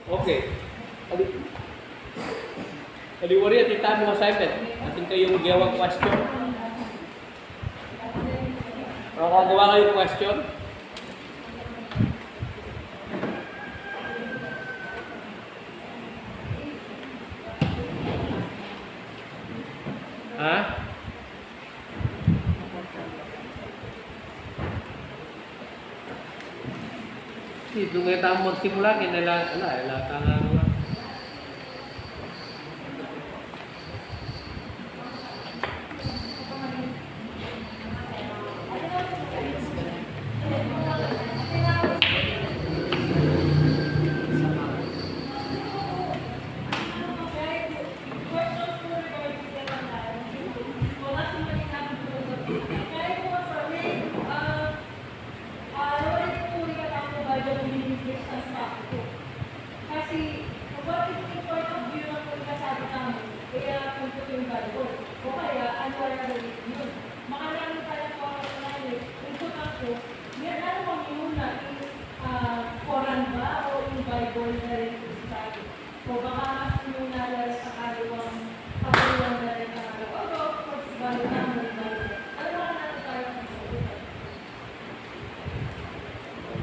Okay. Adi wari at ita mo assignment. Atin kayong gawang question. Makagawa kayong question. Ha? Doon ngayon tayo magsimula, ilata nga naman.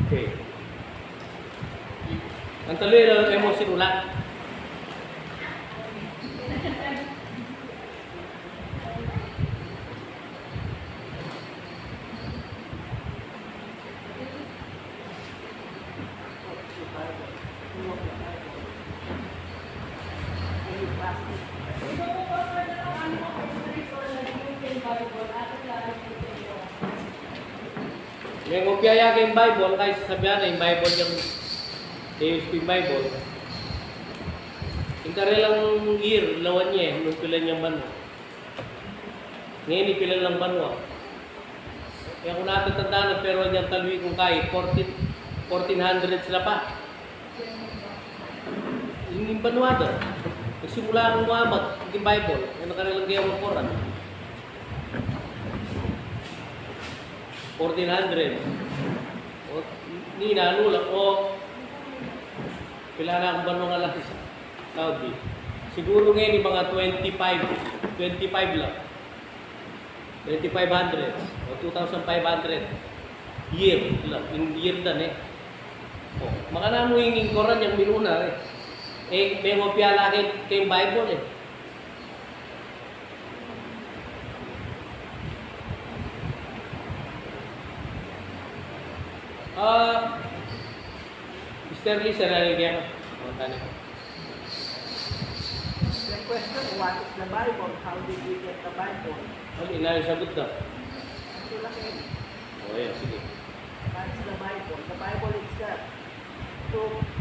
Okay. Ang tuloy na emosi ulat. May ngopya yung Bible, kahit sabihan na yung Bible yung ASP Bible. Yung karilang year, lawan niya, nung pila niyang banwa. Ngayon, ipila lang banwa. Kaya kung natatandaan, pero niyang talwi kung kahit, 1400 sila pa. Yung banwa doon. Nagsimula ang Muhammad, yung Bible, yung kanilang gawang Quran. 1400. O, nina, ano lang, o, pila na akong banwa nga lang sa Saudi. Siguro ngayon yung mga 25 lang. 2,500 o 2,500 year lang, in year dan eh. O, makanano yung Quran yung minuna eh. Eh, may ngopya lagi kayong Bible eh. Mr. Lisa, nalagyan ko. The question, what is the Bible? How did we get the Bible? Ano, inayon sagot na? Sila kayo. O, yan, sige. What is the Bible? The Bible itself,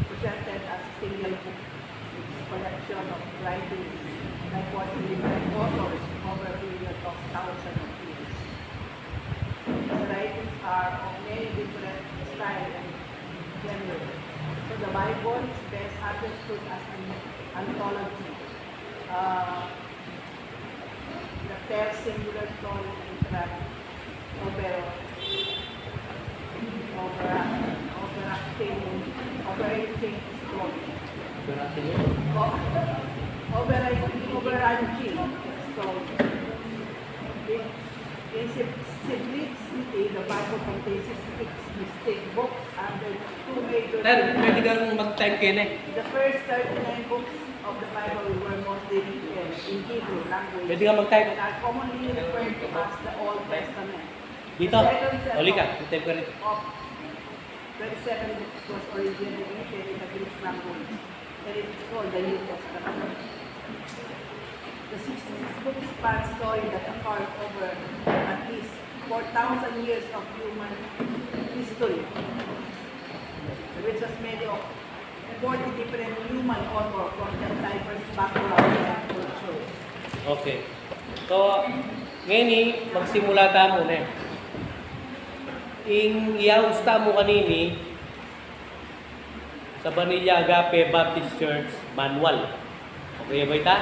presented as a single book. It's a collection of writings by different authors over a period of thousands of years. The writings are of many different styles and genres. So the Bible is best understood as an anthology. The text singular story overarching story. Overarching story. In simplicity, the Bible contains 6 distinct books under 2 major. Pwede kang mag-type kayo na eh. The first 39 books of the Bible were mostly written in Hebrew language. Pwede ka mag-type. And are commonly referred to as the Old Testament. Dito, uli ka, type ka rin. Of 27 books was originally written in the Greek language, and it is called the New Testament. The 66 books span stories that occurred over at least 4,000 years of human history, which was made of 40 different human authors from their diverse backgrounds and cultures. Okay. So, ngayon magsimula tayo muna eh. Iausta mo kanini sa Banilla Agape Baptist Church Manual. Okay ba ita?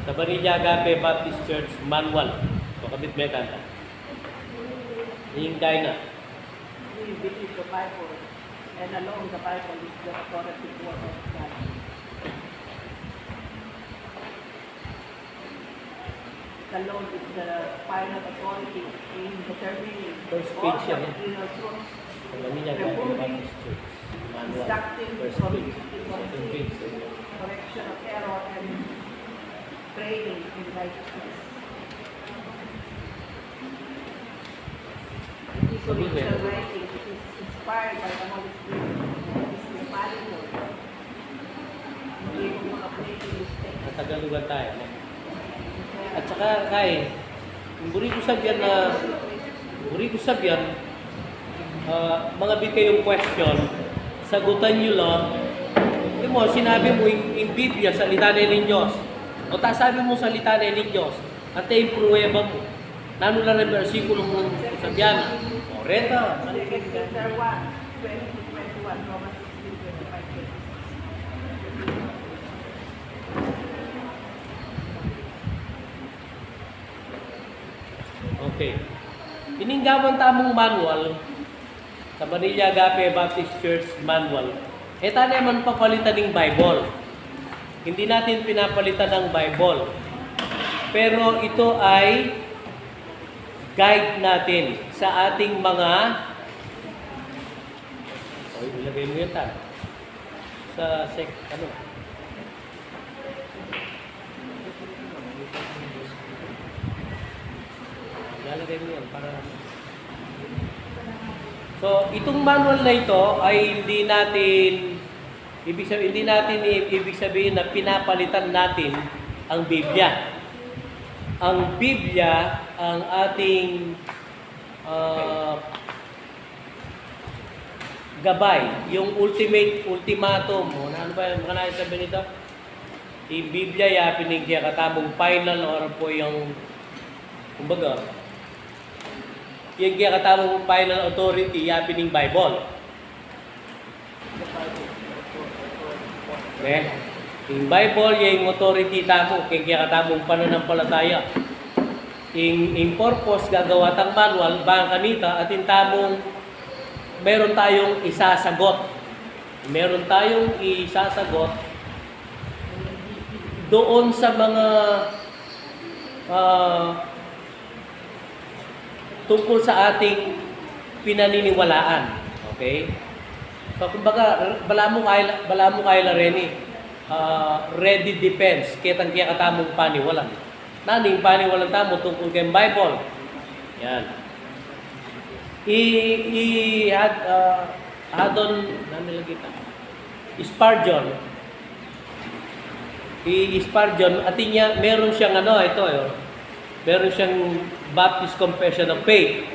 Sa Banilla Agape Baptist Church Manual. So, kabit may kanta. Hingkay na. We believe the Bible, and alone the Bible is the authoritative word of God. the Lord is the final authority in determining First all page yan, eh. doctrinal truths, Alam niya, Gagawin Baptist Church. Manual. instructing, First page. Second page. correction of error, and training in righteousness. It is original writing. It is inspired by the Holy Spirit. It is infallible. Hindi mo ma-update yung mistake. Natagalugan tayo. No? At saka, kay, buri ko sabihan, mga bit kayong question, sagutan nyo lang. Hindi mo, sinabi mo yung Biblia, salita na ng Diyos. O sabi mo salita na ng Diyos, at yung pruweba mo. Nano lang ang versikulo mo sabihan. O, reta. Peter 1, 20-21, Romans 16, 25-26. Okay. Ininggawan tamong manual sa Manila Agape Baptist Church manual. Tayo naman papalitan ng Bible. Hindi natin pinapalitan ng Bible. Pero ito ay guide natin sa ating mga ilagay mo yun sa ano? Lalagay mo yan para... So, itong manual na ito ay hindi natin ibig sabihin na pinapalitan natin ang Biblia. Ang Biblia ang ating gabay, yung ultimatum. Ano ba yung mga nasabi nito? Yung Biblia ya pinigya katamong final or po yung kumbaga yung kaya katamong final authority yapin ng Bible. Okay? Yung Bible, yung authority tamo, kaya katamong pananampalataya. Yung purpose, gagawa tang manual, bang kanita, at yung tamong meron tayong isasagot. Meron tayong isasagot doon sa mga tungkol sa ating pinaniniwalaan. Okay? So, kumbaga, bala mo kaila rin ready defense, kitang kaya katamong paniwalan. Naning paniwalan tamo tungkol kay Bible. Yan. Hadon, nila kita. Spurgeon. Spurgeon, atin niya, meron siyang meron siyang Baptist Confession of Faith.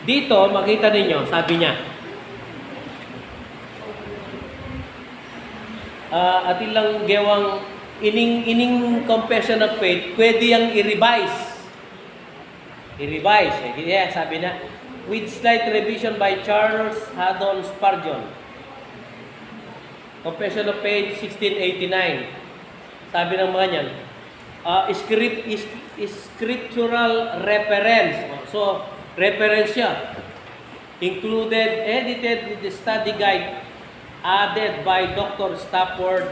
Dito, makita ninyo, sabi niya, atin lang gewang ining Confession of Faith, pwede yang i-revise. Yeah, sabi na, with slight revision by Charles Haddon Spurgeon. Confession of Faith, 1689. Sabi ng mga niyan, scriptural reference. So, reference siya. Included, edited with the study guide added by Dr. Stafford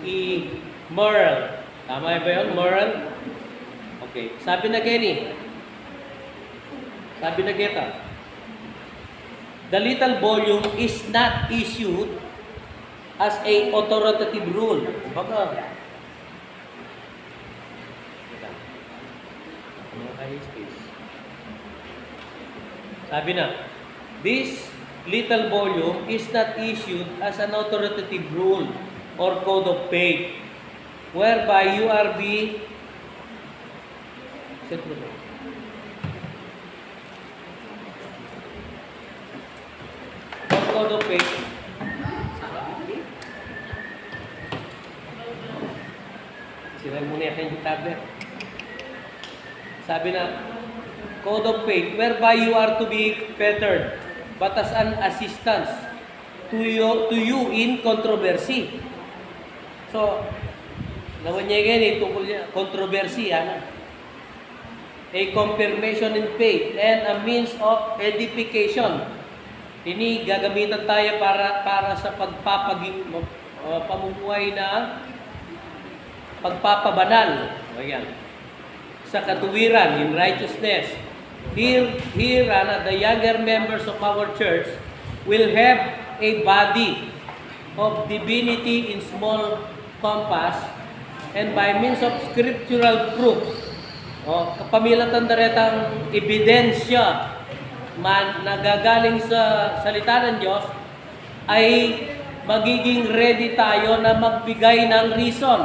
E. Merle. Tama ba yun? Merle? Okay. Sabi na Geta, the little volume is not issued as a authoritative rule. Baka, sabi na, this little volume is not issued as an authoritative rule or code of faith, whereby you are or code of faith. Sira muna yung tablet. Sabi na, code of faith, whereby you are to be fettered, but as an assistance to you in controversy. So, nawan niya ganyan, tungkol niya, controversy, A confirmation in faith and a means of edification. Ini gagamitan tayo para sa pamumuhay na pagpapabanal. O yan. sa katuwiran, in righteousness. Here, the younger members of our church will have a body of divinity in small compass, and by means of scriptural proof, kapamilatan daretang ebidensya nagagaling sa salita ng Diyos, ay magiging ready tayo na magbigay ng reason.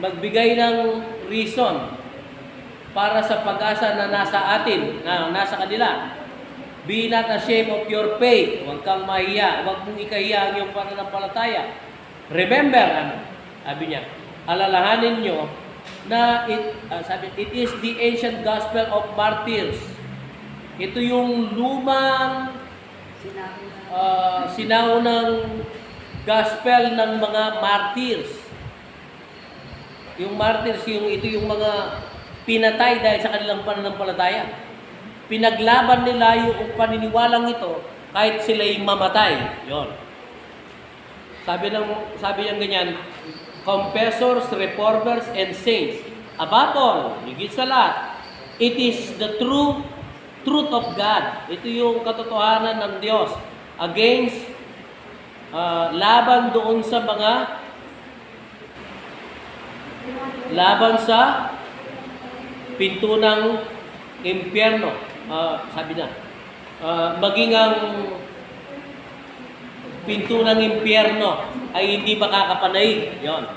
Magbigay ng reason para sa pag-asa na nasa atin, na nasa kanila. Be not ashamed of your faith. Huwag kang mahiya. Huwag mong ikahiya ang iyong pananampalataya. Remember, sabi niya, alalahanin nyo na it is the ancient gospel of martyrs. Ito yung lumang sinaunang gospel ng mga martyrs. Yung martyrs, ito yung mga pinatay dahil sa kanilang pananampalataya. Pinaglaban nila yung paniniwalang ito kahit sila'y mamatay. Yon. Sabi niya ganyan, confessors, reformers, and saints. Above all, higit sa lahat, it is the truth of God. Ito yung katotohanan ng Diyos against laban doon sa mga laban sa pinto ng impyerno. Sabi na, maging ang pinto ng impyerno ay hindi makakapanay. Yon.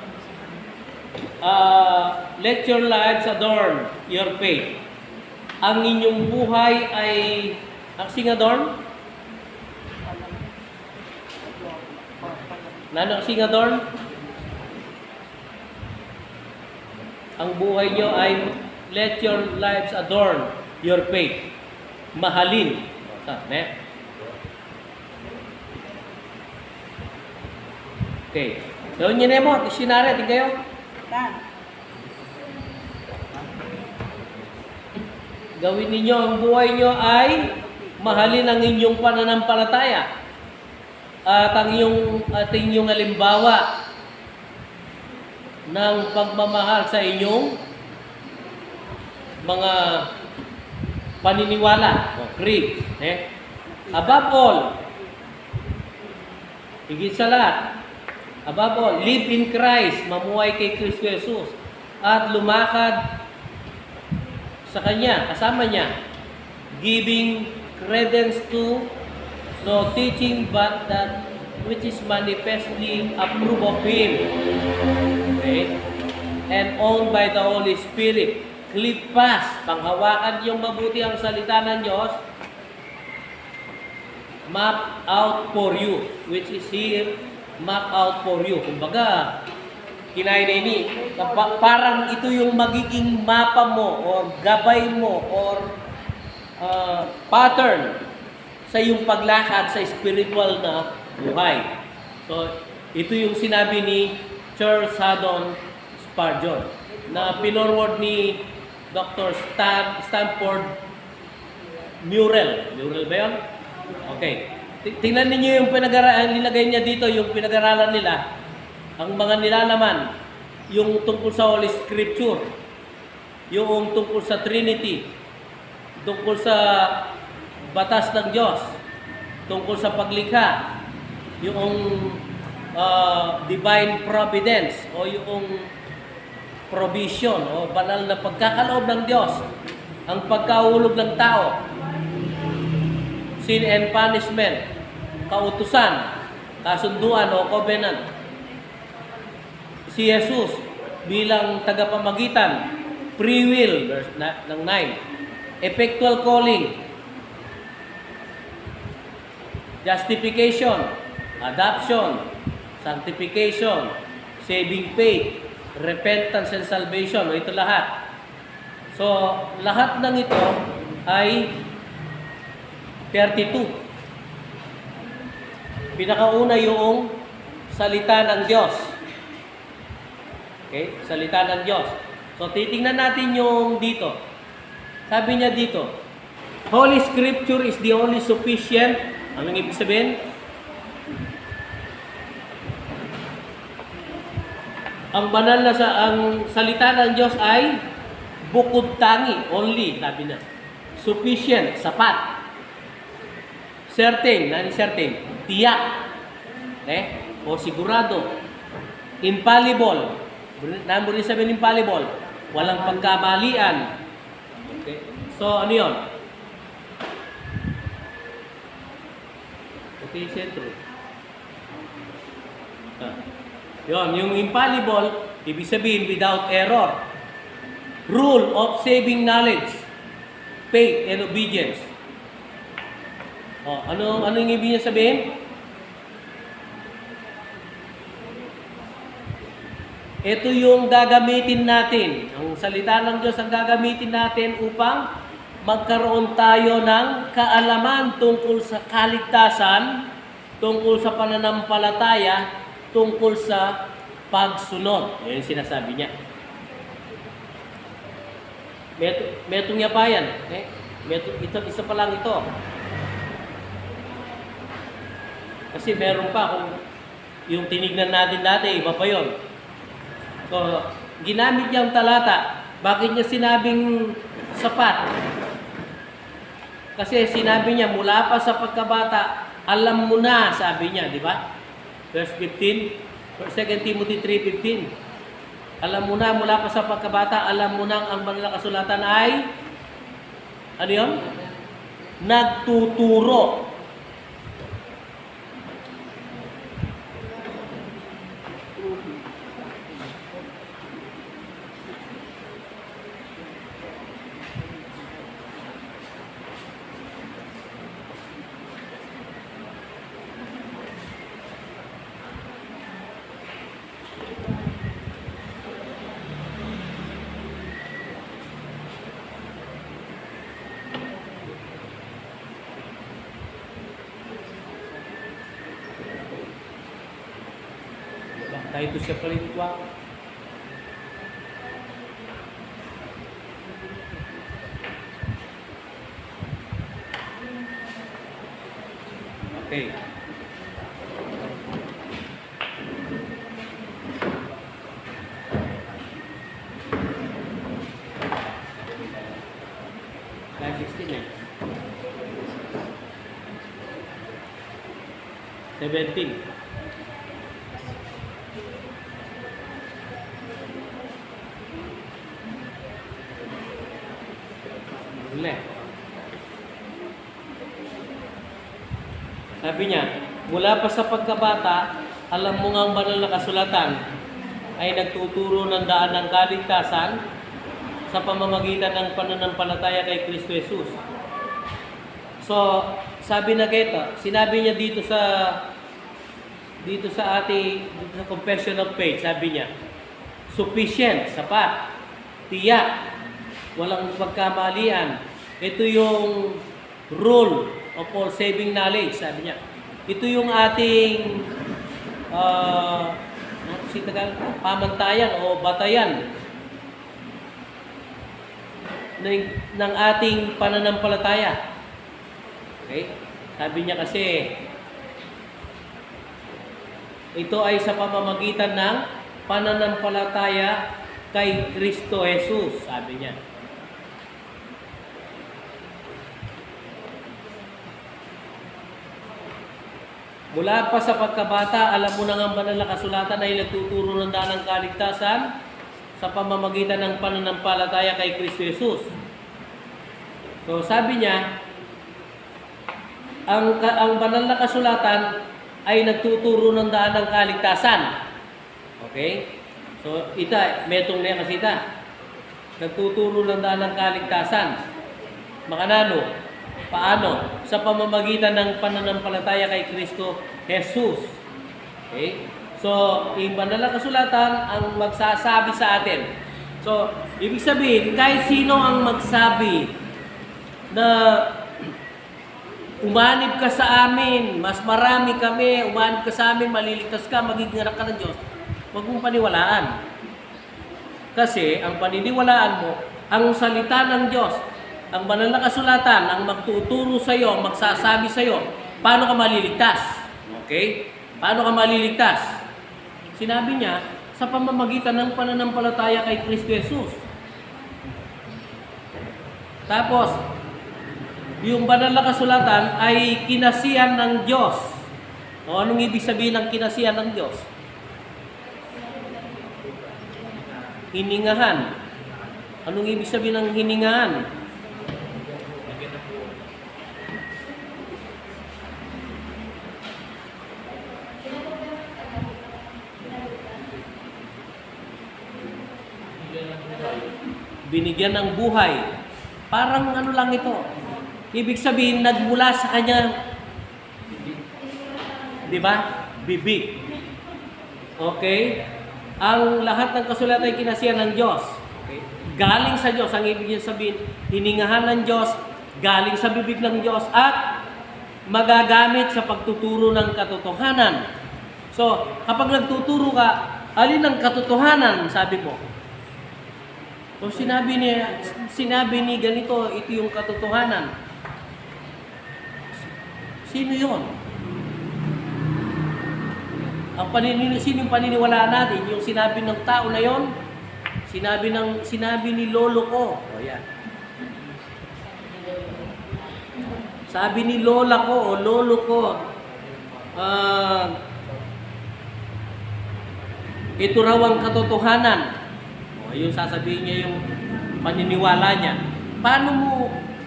Let your lives adorn your faith. Ang inyong buhay ay ang singadorn? Nano ang singadorn? Ang buhay nyo ay let your lives adorn your faith. Mahalin. Okay. Gawin nyo na mo. Dictionary. Tingin kayo. Gawin ninyo ang buhay nyo ay mahalin ang inyong pananampalataya. At ang inyong halimbawa ng pagmamahal sa inyong mga paniniwala o creed. Above all, higit sa lahat, above all, live in Christ, mamuhay kay Kristo Jesus, at lumakad sa Kanya, kasama Niya, giving credence to no teaching but that which is manifestly approved of Him. Okay? And owned by the Holy Spirit. Cleave fast, panghawakan yung mabuti ang salita ng Diyos, map out for you, which is here, map out for you. Kumbaga, kinain ini, parang ito yung magiging mapa mo, or gabay mo, or pattern sa iyong paglakad sa spiritual na buhay. So, ito yung sinabi ni Charles Haddon Spurgeon na pinorward ni Dr. Stanford Murrell. Murrell ba yun? Okay. Tingnan ninyo yung nilagay niya dito, yung pinag-aralan nila, ang mga nilalaman, yung tungkol sa Holy Scripture, yung tungkol sa Trinity, tungkol sa batas ng Diyos, tungkol sa paglikha, yung divine providence o yung provision o banal na pagkakaloob ng Diyos, ang pagkahulog ng tao, sin and punishment, kautusan, kasunduan o covenant, si Jesus bilang tagapamagitan, free will, verse ng 9, effectual calling, justification, adoption, sanctification, saving faith, repentance and salvation. Ito lahat. So, lahat ng ito ay 32. Pinakauna yung salita ng Diyos. Okay? Salita ng Diyos. So, titingnan natin yung dito. Sabi niya dito, Holy Scripture is the only sufficient. Anong ibig sabihin? ang banal na ang salita ng Diyos ay bukod tangi, only, sabi na. Sufficient, sapat. Certain, nani certain? Tiyak. Okay? O sigurado. Infallible. Number 7, infallible. Walang pagkamalian. Okay? So, ano yun? Okay, sentro. Yun, yung infallible, ibig sabihin without error. Rule of saving knowledge, faith and obedience. Ano yung ibig niya sabihin? Ito yung gagamitin natin. Ang salita ng Diyos ang gagamitin natin upang magkaroon tayo ng kaalaman tungkol sa kaligtasan, tungkol sa pananampalataya, tungkol sa pagsunod. Yan yung sinasabi niya. Metong niya pa yan. Isa pa lang ito. Kasi meron pa kung yung tinignan natin dati, iba pa yun. So, ginamit niya ang talata. Bakit niya sinabing sapat? Kasi sinabi niya, mula pa sa pagkabata, alam mo na, sabi niya, di ba? Verse 15, 2 Timothy 3:15. Alam mo na, mula pa sa pagkabata, alam mo na ang banal na kasulatan ay, ano yun? Nagtuturo. Kahit ito siya pala ito. Okay. Line 16 eh. 17. Sabi niya, mula pa sa pagkabata, alam mo nga ang banal na kasulatan ay nagtuturo ng daan ng kaligtasan sa pamamagitan ng pananampalataya kay Kristo Jesus. So, sabi na kito, sinabi niya dito sa confession of faith, sabi niya, sufficient, sapat, tiyak, walang pagkamalian. Ito yung rule of all saving knowledge, sabi niya. Ito yung ating pamantayan o batayan ng ating pananampalataya. Okay? Sabi niya kasi, ito ay sa pamamagitan ng pananampalataya kay Kristo Jesus, sabi niya. Mula pa sa pagkabata, alam mo na ang banal na kasulatan ay nagtuturo ng daan ng kaligtasan sa pamamagitan ng pananampalataya kay Kristo Jesus. So sabi niya, ang banal na kasulatan ay nagtuturo ng daan ng kaligtasan. Okay? So metong niya kasi nagtuturo ng daan ng kaligtasan. Makanano? Paano? Sa pamamagitan ng pananampalataya kay Kristo Jesus. Okay? So, yung banal na kasulatan ang magsasabi sa atin. So, ibig sabihin, kahit sino ang magsabi na umanib ka sa amin, mas marami kami, umanib ka sa amin, maliligtas ka, magiging anak ka ng Diyos, huwag mong paniwalaan. Kasi, ang paniniwalaan mo, ang salita ng Diyos, ang banal na kasulatan ang magtuturo sa iyo, magsasabi sa iyo, paano ka maliligtas? Okay? Paano ka maliligtas? Sinabi niya, sa pamamagitan ng pananampalataya kay Kristo Jesus. Tapos, yung banal na kasulatan ay kinasihan ng Diyos. O anong ibig sabihin ng kinasihan ng Diyos? Hiningahan. Anong ibig sabihin ng hiningahan? Binigyan ng buhay. Parang ano lang ito. Ibig sabihin, nagmula sa kanya, di ba? Bibig. Okay? Ang lahat ng kasulatan ay kinasihan ng Diyos. Okay? Galing sa Diyos. Ang ibig sabihin, hiningahan ng Diyos, galing sa bibig ng Diyos, at magagamit sa pagtuturo ng katotohanan. So, kapag nagtuturo ka, alin ang katotohanan, sabi mo? So, sinabi ni ganito, ito yung katotohanan. Sino yun? Sino yung paniniwalaan natin? Yung sinabi ng tao na yon? Sinabi ni lolo ko. O yan. Sabi ni lola ko o lolo ko, ito raw ang katotohanan. O yung sasabihin niya yung paniniwala niya. Paano mo?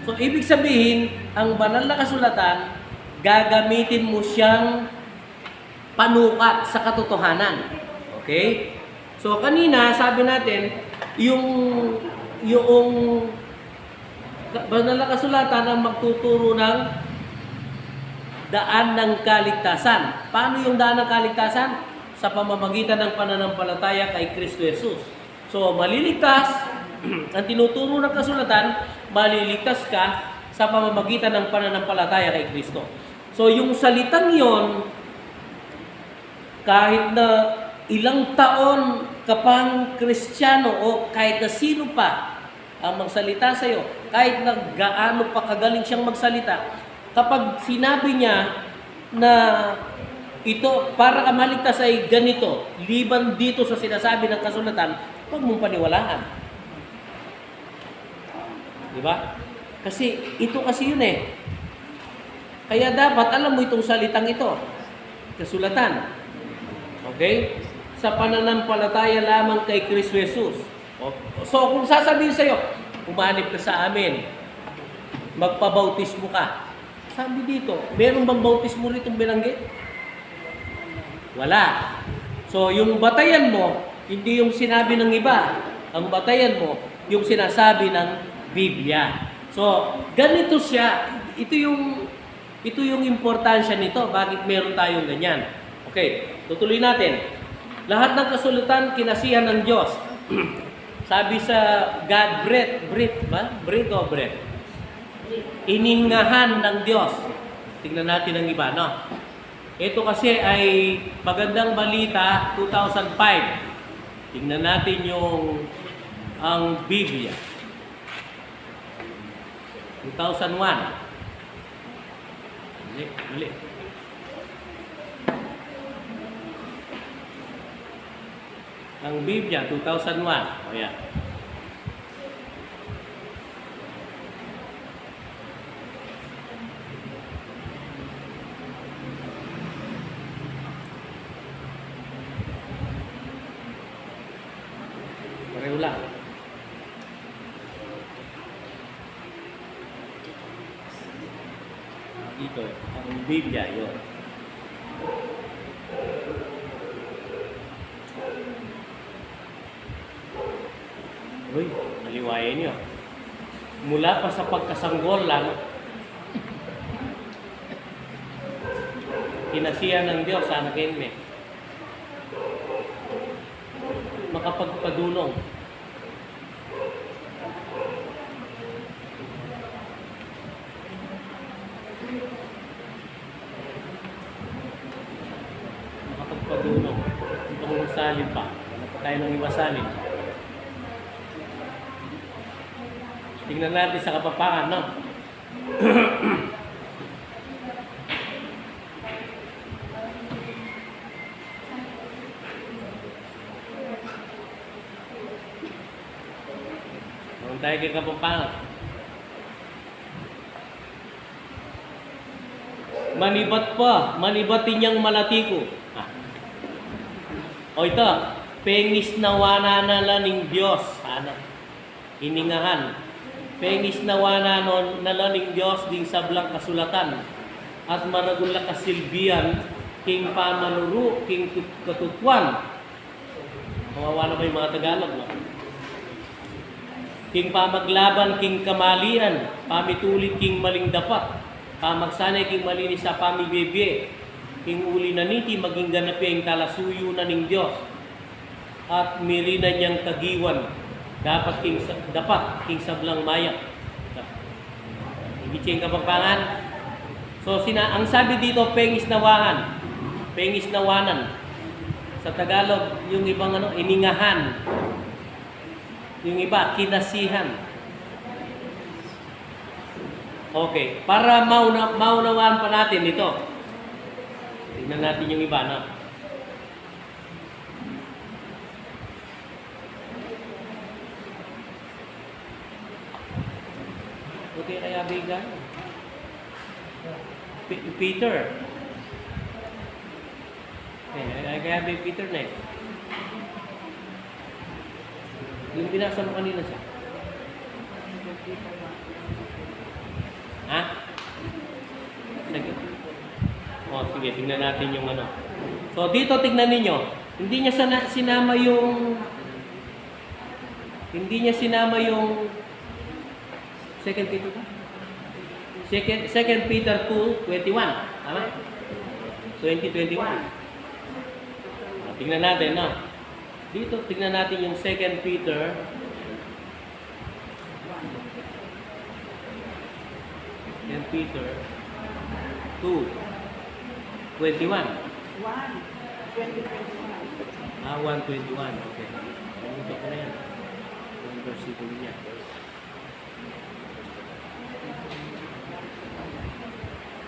So, ibig sabihin, ang banal na kasulatan, gagamitin mo siyang panukat sa katotohanan. Okay? So, kanina, sabi natin, yung banal na kasulatan ang magtuturo ng daan ng kaligtasan. Paano yung daan ng kaligtasan? Sa pamamagitan ng pananampalataya kay Kristo Jesus. So, maliligtas, ang tinuturo ng kasulatan, maliligtas ka sa pamamagitan ng pananampalataya kay Kristo. So, yung salitang yon, kahit na ilang taon ka pang Kristiyano o kahit na sino pa ang magsalita sa iyo, kahit na gaano pa kagaling siyang magsalita, kapag sinabi niya na ito, para ka maligtas ay ganito, liban dito sa sinasabi ng kasulatan, huwag mong paniwalaan. Di ba? Kasi ito kasi yun eh. Kaya dapat alam mo itong salitang ito. Kasulatan. Okay? Sa pananampalataya lamang kay Kristo Jesus. So kung sasabihin sa'yo, umanib ka sa amin, magpabautismo ka. Sabi dito, meron bang bautismo rito binanggit? Wala. So yung batayan mo, hindi yung sinabi ng iba. Ang batayan mo, yung sinasabi ng Biblia. So, ganito siya. Ito yung importansya nito. Bakit meron tayong ganyan? Okay, tutuloy natin. Lahat ng kasulatan, kinasihan ng Diyos. Sabi sa God breathed o breath? Iningahan ng Diyos. Tingnan natin ang iba, no? Ito kasi ay magandang balita 2005. Tingnan natin ang Biblia. 2001. Mali. Ang Biblia, 2001. O yan. Pareho lang. Dito, ang Biblia, yun. Uy, maliwayan nyo. Mula pa sa pagkasanggol lang, kinasihan ng Diyos sa anak Enme. Makapagpadulong. Makapagpadulong. Itong salin pa. Ano pa tayo ng iwasalin? Tingnan natin sa Kapampangan, no? tayo kay Kapampangan. Manibat pa, manibati niyang malatiko. O ito, pengis nawana na laning Diyos. Ano? Iningahan. Pengis nawana na laning Diyos ding sablang kasulatan. At maragula kasilbihan, king pamanuru, king katutuan. Kawawa na ba yung mga Tagalog? No? King pamaglaban, king kamalian, pamitulit, king maling dapat. Pamagsanay king malinis sa pamibibye, king uli na niti maging ganapi ang talasuyo na ning Diyos. At mirina niyang tagiwan, dapat king sablang mayak. Ibig Kapampangan. So ang sabi dito pengis nawahan, pengis nawanan. Sa Tagalog yung ibang iningahan. Yung iba kinasihan. Okay, para maunawaan pa natin ito. Tingnan natin yung iba, no? Okay, kaya bigan. Peter. Okay, kaya Peter na eh. Yung binasa mo kanina siya. Ha? Sige. O, sige, tingnan natin yung ano. So, dito tingnan ninyo. Hindi niya sinama yung Second Peter ba? Second Peter 2:21. Tama? 20:21. Tingnan natin, no? Dito, tingnan natin yung Second Peter. Second Peter 2:21. 1:20. 1:21. Okay. Ito ko na yan. Yung versikulo niya.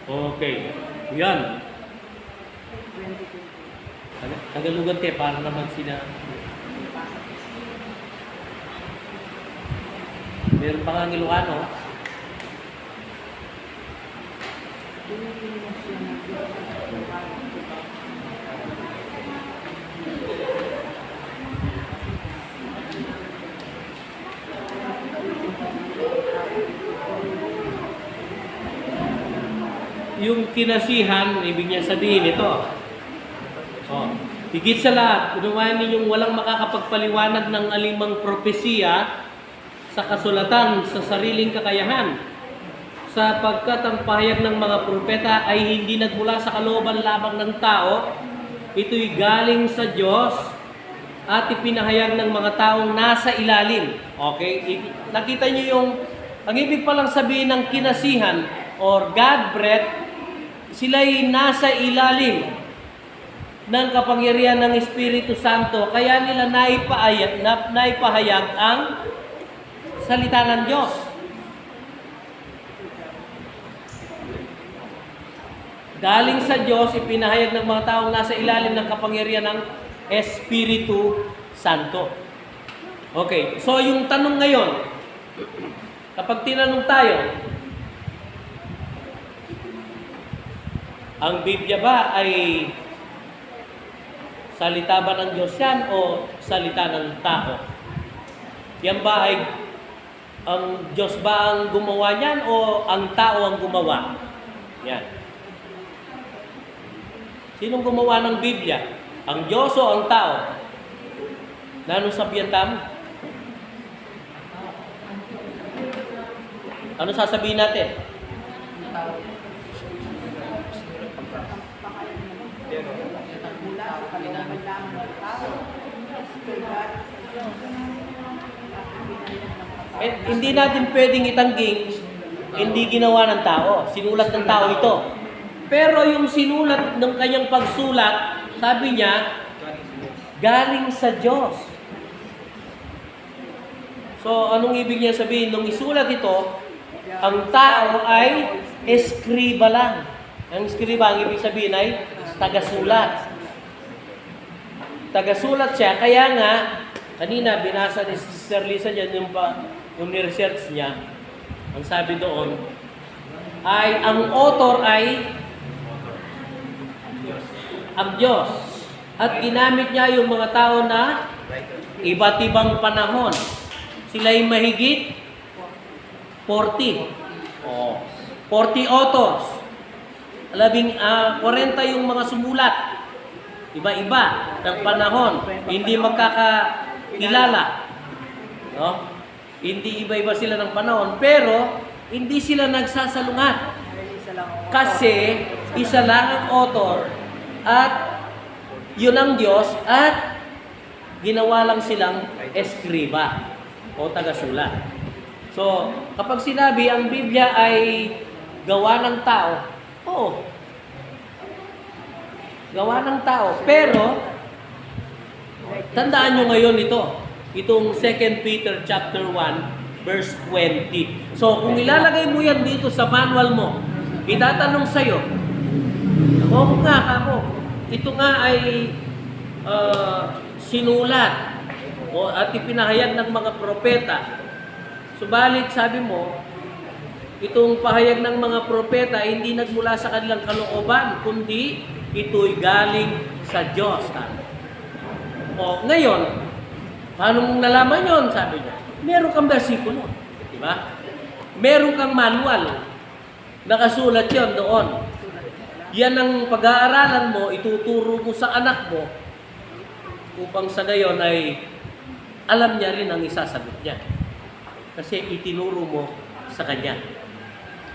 Okay. Yan. Tagalugad kayo para naman sila. Meron pa nga ng Ilocano. Yung kinasihan, ibig niya sabihin ito. Oh, higit sa lahat, unawain ninyong walang makakapagpaliwanag ng alimang propesiya sa kasulatan sa sariling kakayahan, sapagkat ang pahayag ng mga propeta ay hindi nagmula sa kalooban lamang ng tao, ito'y galing sa Diyos at ipinahayag ng mga taong nasa ilalim. Okay? Nakita niyo yung, ang ibig palang sabihin ng kinasihan or God-breathed, sila'y nasa ilalim ng kapangyarihan ng Espiritu Santo, kaya nila naipahayag ang salita ng Diyos. Galing sa Diyos, ipinahayag ng mga taong nasa ilalim ng kapangyarihan ng Espiritu Santo. Okay, so yung tanong ngayon, kapag tinanong tayo, ang Biblia ba ay salita ba ng Diyos yan o salita ng tao? Yan ba ay ang Diyos ba ang gumawa niyan o ang tao ang gumawa? Yan. Sinong gumawa ng Biblia? Ang Diyos o ang tao? Nanong sabihan tamo? Ano sasabihin natin? Hindi natin pwedeng itangging hindi ginawa ng tao. Sinulat ng tao ito. Pero yung sinulat ng kanyang pagsulat, sabi niya, galing sa Diyos. So, anong ibig niya sabihin? Nung isulat ito, ang tao ay eskriba lang. Ang eskriba, ang ibig sabihin ay tagasulat. Tagasulat siya, kaya nga, kanina binasa ni Sister Lisa dyan kung ni-research niya, ang sabi doon, ay ang author ay ang Diyos. At ginamit niya yung mga tao na iba't ibang panahon. Sila'y mahigit 40. Oh, 40 authors. 40 yung mga sumulat. Iba-iba ng panahon. Hindi magkakakilala. No? Hindi iba-iba sila ng panahon. Pero, hindi sila nagsasalungat. Kasi, isa lang ang author at yun ang Diyos at ginawa lang silang eskriba o tagasulat. So, kapag sinabi ang Biblia ay gawa ng tao, oo, gawa ng tao. Pero, tandaan nyo ngayon itong 2 Peter chapter 1, verse 20. So, kung ilalagay mo yan dito sa manual mo, itatanong sa'yo, oo nga, kako, ito nga ay sinulat at ipinahayag ng mga propeta. Subalit, sabi mo, itong pahayag ng mga propeta hindi nagmula sa kanilang kalooban, kundi ito'y galing sa Diyos. O, ngayon, paano mong nalaman yon? Sabi niya, meron kang bersikulo. Diba? Meron kang manual. Nakasulat yon doon. Yan ang pag-aaralan mo, ituturo mo sa anak mo upang sa gayon ay alam niya rin ang isasagot niya. Kasi itinuro mo sa kanya.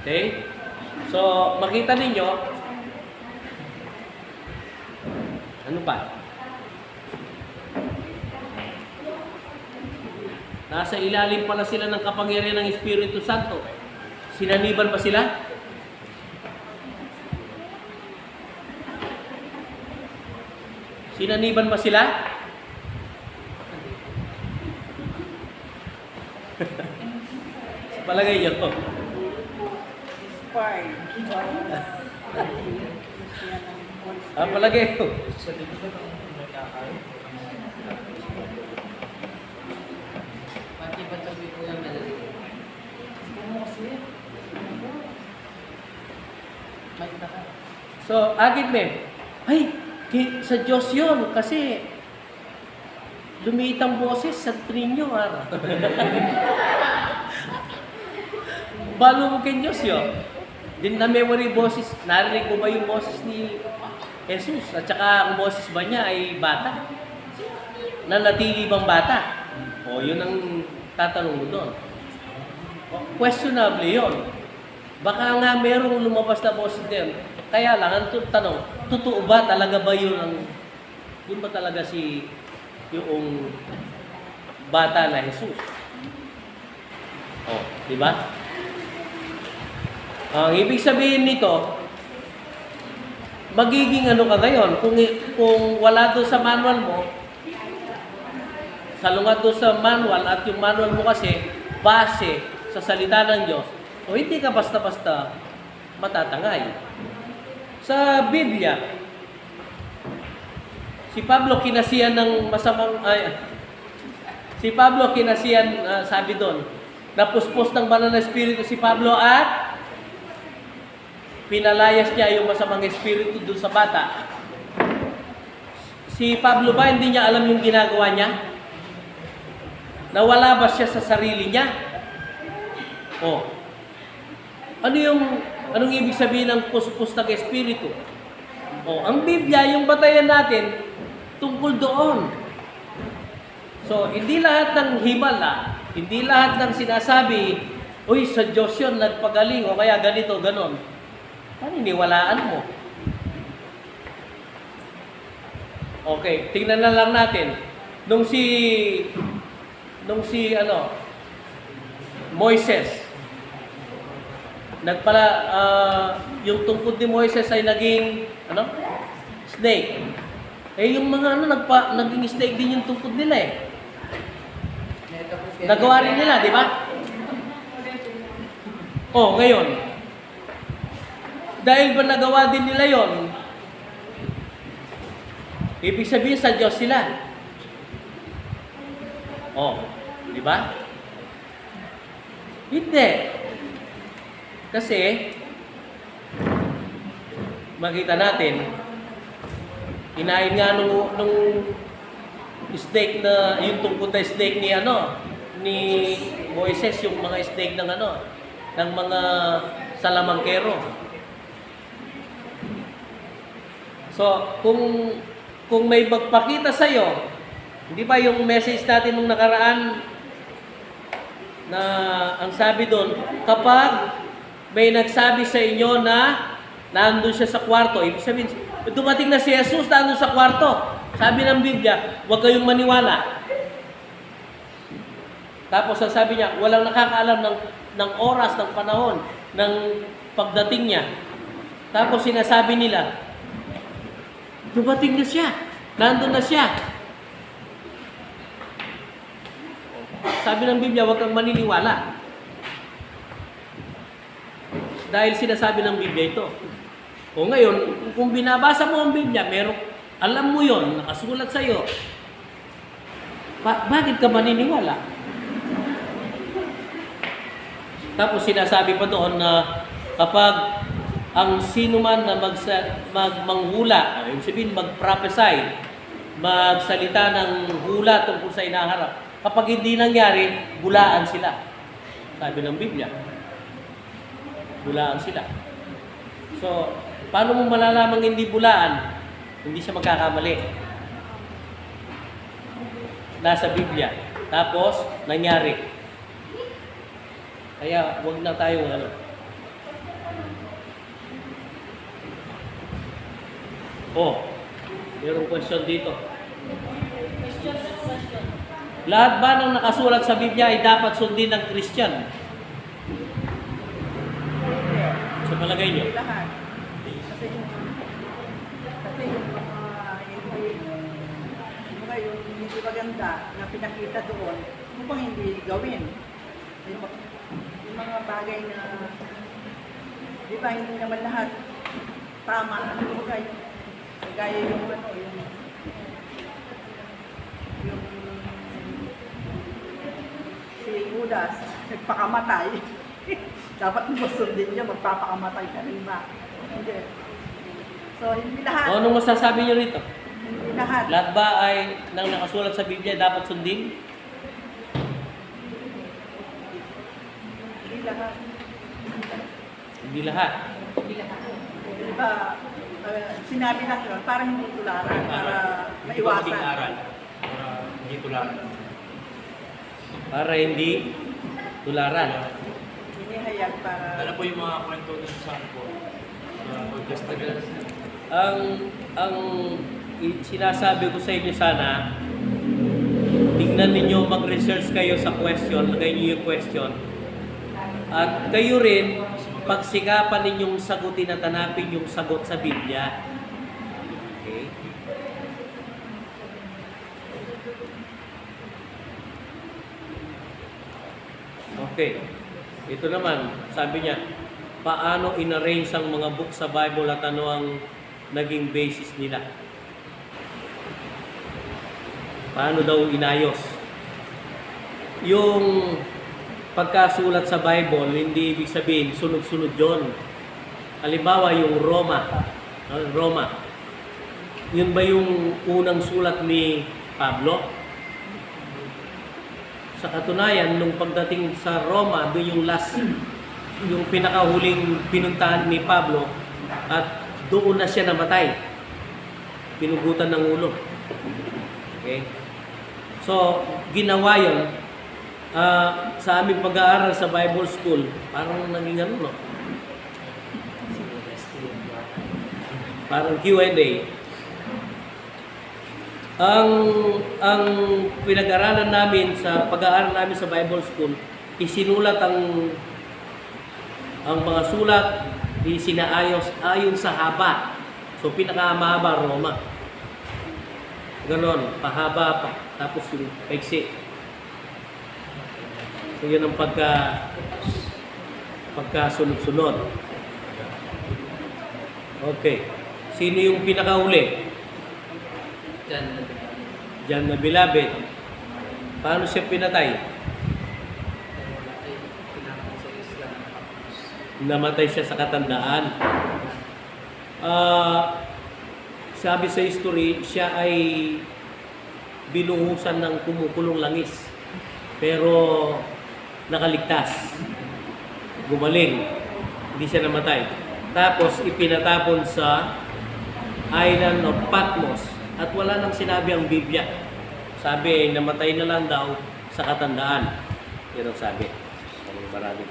Okay? So, makita ninyo, ano pa? Nasa ilalim pala sila ng kapangyarihan ng Espiritu Santo. Sinaniban ba sila? Sinaniban ba sila? Sa palagay niyo. Palagay ko. So, agad ay, sa Diyos yun, kasi lumitang boses sa trinyo. Balo mo kay Diyos yun. Din na memory boses, narinig mo ba yung boses ni Jesus? At saka ang boses ba niya ay bata? Nanatili bang bata? O, yun ang tatanong mo doon. Questionable yun. Baka nga merong lumabas na boses din. Kaya lang, ang tanong, totoo ba talaga ba yun ba talaga yung bata na Jesus? Oh, di ba? Ang ibig sabihin nito, magiging ano ka ngayon, kung wala doon sa manual mo, salungat doon sa manual at yung manual mo kasi base sa salita ng Diyos, o hindi ka basta-basta matatangay. Sa Biblia, si Pablo kinasihan ng sabi doon, napuspos ng banal na espiritu si Pablo at pinalayas niya yung masamang espiritu doon sa bata. Si Pablo ba, hindi niya alam yung ginagawa niya? Nawala ba siya sa sarili niya? O, anong ibig sabihin ng puspos ng espiritu? O, ang Biblia, yung batayan natin, tungkol doon. So, hindi lahat ng himala, hindi lahat ng sinasabi, uy, sa Diyos yun, nagpagaling, o kaya ganito, ganon. Paniniwalaan mo. Okay, tingnan na lang natin. Nung si Moises, yung tungkod ni Moises ay naging, snake. Yung mga naging snake din yung tungkod nila eh. Nagawa rin nila, di ba? Ngayon, dahil ba nagawa din nila yon, ibig sabihin sa Diyos sila. Di ba? Hindi. Kasi, makita natin, inain nga nung snake na, yung tungkol na snake ni Moises, yung mga snake ng ng mga salamangkero. So, kung may magpakita sa'yo, hindi ba yung message natin nung nakaraan na ang sabi doon, kapag may nagsabi sa inyo na nandun siya sa kwarto, ibig sabihin, dumating na si Jesus, nandun sa kwarto. Sabi ng Biblia, huwag kayong maniwala. Tapos sabi niya, walang nakakaalam ng oras, ng panahon, ng pagdating niya. Tapos sinasabi nila, dumating na siya, nandun na siya. Sabi ng Biblia, huwag kang maniniwala. Dahil sinasabi ng Biblia ito. O ngayon, kung binabasa mo ang Biblia, alam mo yon, nakasulat sa iyo. Bakit ka maniniwala? Tapos sinasabi pa doon na kapag ang sino man na manghula, yung sabihin mag-prophesy, magsalita ng hula tungkol sa inaharap, kapag hindi nangyari, bulaan sila. Sabi ng Biblia. Bulaan sila. So, paano mo malalamang hindi bulaan? Hindi siya magkakamali. Nasa Biblia. Tapos, nangyari. Kaya, huwag na tayong mayroong question dito. Lahat ba ng nakasulat sa Biblia ay dapat sundin ng Christian? Sa palagay niyo? Lahat. Kasi yung yung hindi maganda na pinakita doon, mukhang hindi gawin. Yung mga bagay na, di ba, hindi naman lahat tama. Gaya yung si Judas, nagpakamatay. Dapat mo sundin niya, magpapakamatay ka rin ba? Hindi. So, hindi lahat. Anong masasabi niyo rito? Hindi lahat. Lahat ba ay nang nakasulat sa Biblia dapat sundin? Hindi lahat. Hindi lahat. Hindi lahat. Di ba, sinabi lang yun, para hindi tularan, para maiwasan. Aral. Hindi tularan. Para hindi tularan. Hinihayag para... Dala po yung mga kwento dun sa po. Old Testament. Ang sinasabi ko sa inyo sana, tingnan ninyo, mag-research kayo sa question, lagay niyo yung question. At kayo rin, pagsikapan ninyong sagutin at hanapin yung sagot sa Biblia. Okay? Okay. Ito naman, sabi niya, paano inarrange ang mga book sa Bible at ano ang naging basis nila? Paano daw inayos? Yung pagkasulat sa Bible, hindi ibig sabihin sunod-sunod yun. Halimbawa, yung Roma. Yun ba yung unang sulat ni Pablo? Sa katunayan, nung pagdating sa Roma, doon yung yung pinakahuling pinuntahan ni Pablo, at doon na siya namatay. Pinugutan ng ulo. Okay? So, ginawa yun. Sa aming pag-aaral sa Bible School, parang naging no? Parang Q&A. Ang pinag-aralan namin sa pag-aaral namin sa Bible School, isinulat ang mga sulat, isinaayos ayon sa haba. So pinakamahaba Roma. Ganon, pahaba tapos yung paiksi. So yun ang pagkasunod-sunod. Okay. Sino yung pinakauli? John the Beloved. Paano siya pinatay? Namatay siya sa katandaan. Sabi sa history, siya ay binuhusan ng kumukulong langis. Pero nakaligtas. Gumaling. Hindi siya namatay. Tapos ipinatapon sa island of Patmos. At wala nang sinabi ang Biblia. Sabi, namatay na lang daw sa katandaan. Yan ang sabi. Marami.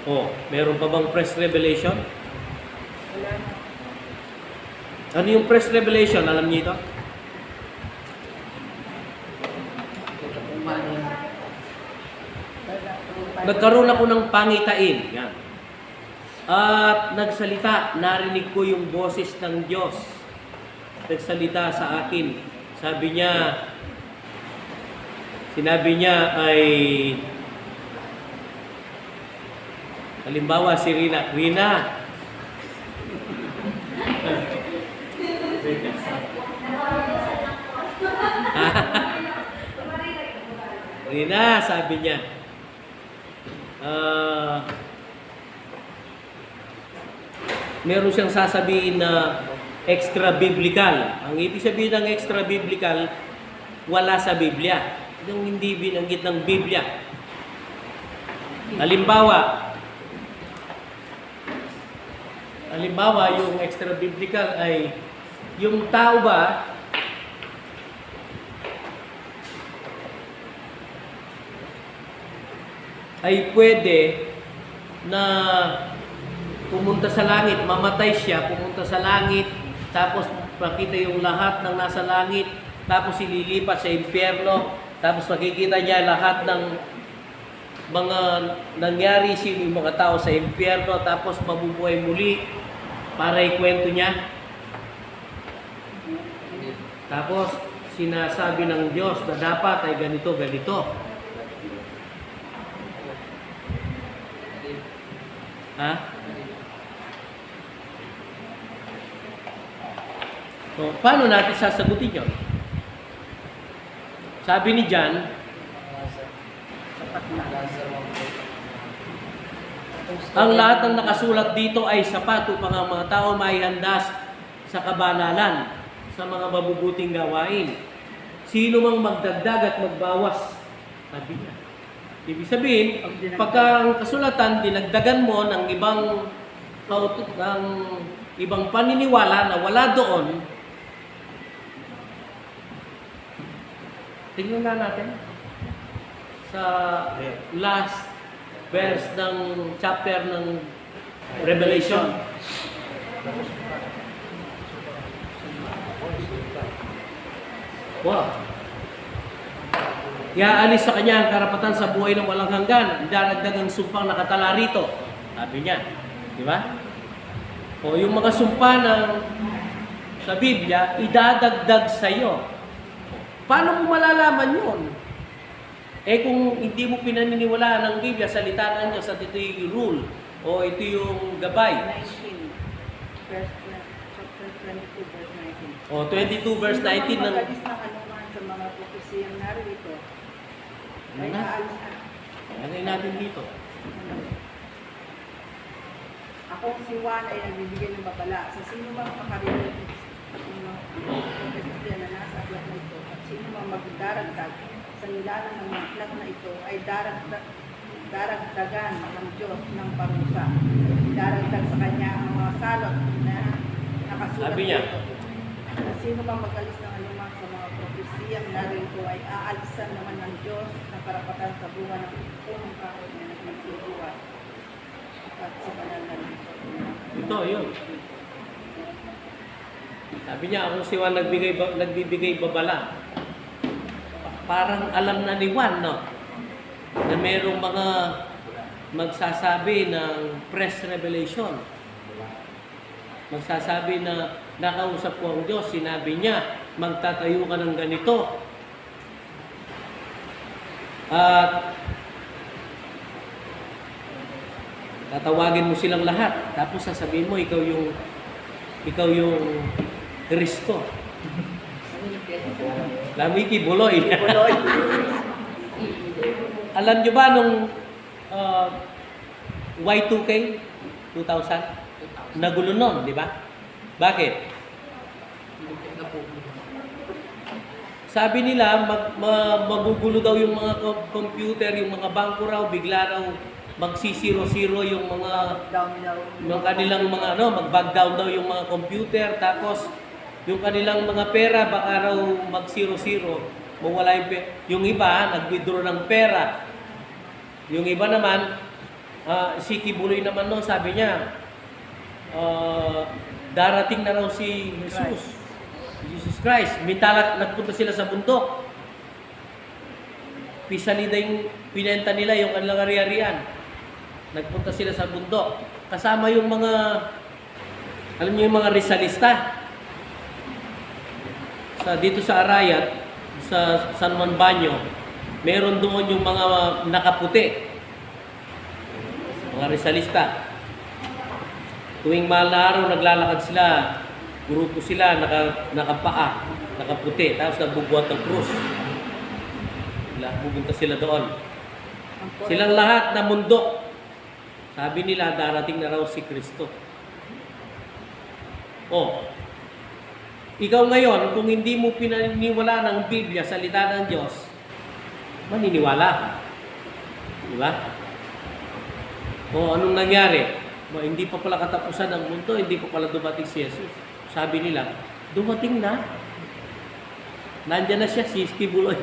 Oh, meron pa bang press revelation? Wala na. Ano yung press revelation? Alam niyo ito? Nagkaroon ako ng pangitain. Yan. At nagsalita, narinig ko yung boses ng Diyos. Nagsalita sa akin. Sinabi niya ay, halimbawa si Rina, Rina, sabi niya, meron siyang sasabihin na extra biblical. Ang ibig sabihin ng extra biblical, wala sa Biblia. Yung hindi binanggit ng Biblia. Halimbawa, yung extra biblical ay yung tao ba ay pwede na pumunta sa langit, mamatay siya, pumunta sa langit, tapos makita yung lahat ng nasa langit, tapos ililipat sa impyerno, tapos makikita niya lahat ng mga nangyari sa yung mga tao sa impyerno, tapos mabubuhay muli para ikwento niya. Tapos sinasabi ng Diyos na dapat ay ganito, ganito. Ha? So, paano natin sasagutin yun? Sabi ni John, ang lahat ng nakasulat dito ay sapat upang ang mga tao maihandas sa kabanalan, sa mga mabubuting gawain. Sino mang magdagdag at magbawas, sabi niya. Ibig sabihin, pagka ang kasulatan, dinagdagan mo ng ibang paniniwala na wala doon, tingnan na natin sa last verse ng chapter ng Revelation. Wow. Iaalis sa kanya ang karapatan sa buhay ng walang hanggan. Idadagdag ang sumpang nakatala rito. Sabi niya. Di ba? O yung mga sumpa sa Biblia, idadagdag sa iyo. Paano mo malalaman yun? Eh kung hindi mo pinaniniwalaan ng Biblia, salita ng Diyos at ito yung rule o ito yung gabay. 19, chapter 22, verse 19. O 22 verse 19 ng... Magalis ng anuman sa mga propesiyang narito, ay Ano? aalis na. Lagay natin dito. Akong si Juan ay nagbibigay ng babala sa sino mang makarinig ng mga propesya na nasa aklat na ito at sino mang magdaragdag sa nilalang ng mga aklat na ito ay daragdagan ng Diyos ng parusa. Daragdag sa kanya ang mga salot na nakasulat Sabi niya, dito. At sino mang magalis ng anumang sa mga propesiyang narito ay aalisan naman ng Diyos ng karapatan sa buwan ng punong kahoy na nagtutulungan at sa banal na lungsod. ito, yun. Sabi niya, ako si Juan nagbibigay babala. Parang alam na ni Juan, no? Na merong mga magsasabi ng press revelation. Magsasabi na nakausap ko ang Diyos, sinabi niya, magtatayo ka ng ganito. At tatawagin mo silang lahat. Tapos sasabihin mo, ikaw yung Kristo. Lamiki Buloy. Buloy. Alam nyo ba nung Y2K 2000? Nagulo nun, di ba? Bakit? Sabi nila, magugulo daw yung mga computer, yung mga bangko raw, bigla raw magsisiro-zero yung mga Down daw. yung kanilang mga mag-back down daw yung mga computer, tapos yung kanilang mga pera baka raw mag-zero-zero, mawala yung pera. Yung iba, nag-withdraw ng pera. Yung iba naman, si Kibuloy naman no, sabi niya, darating na raw si Jesus Christ. Mintala, nagpunta sila sa bundok. Pisanida yung pinenta nila yung kanilang ari-arian. Nagpunta sila sa bundok. Kasama yung mga, alam niyo yung mga Rizalista. Dito sa Arayat, sa San Juan Banyo, meron doon yung mga nakaputi. Mga Rizalista. Tuwing mahal na araw, naglalakad sila. Grupo sila, nakapaa, nakaputi. Tapos nagbubuhat ng krus. Pupunta sila doon. Silang lahat na mundo. Sabi nila, darating na raw si Kristo. Ikaw ngayon, kung hindi mo pinaniniwala ng Biblia, salita ng Diyos, maniniwala. Di ba? Anong nangyari? Hindi pa pala katapusan ng mundo, hindi pa pala dumating si Jesus. Sabi nila, dumating na. Nandiyan na siya, si Kibuloy.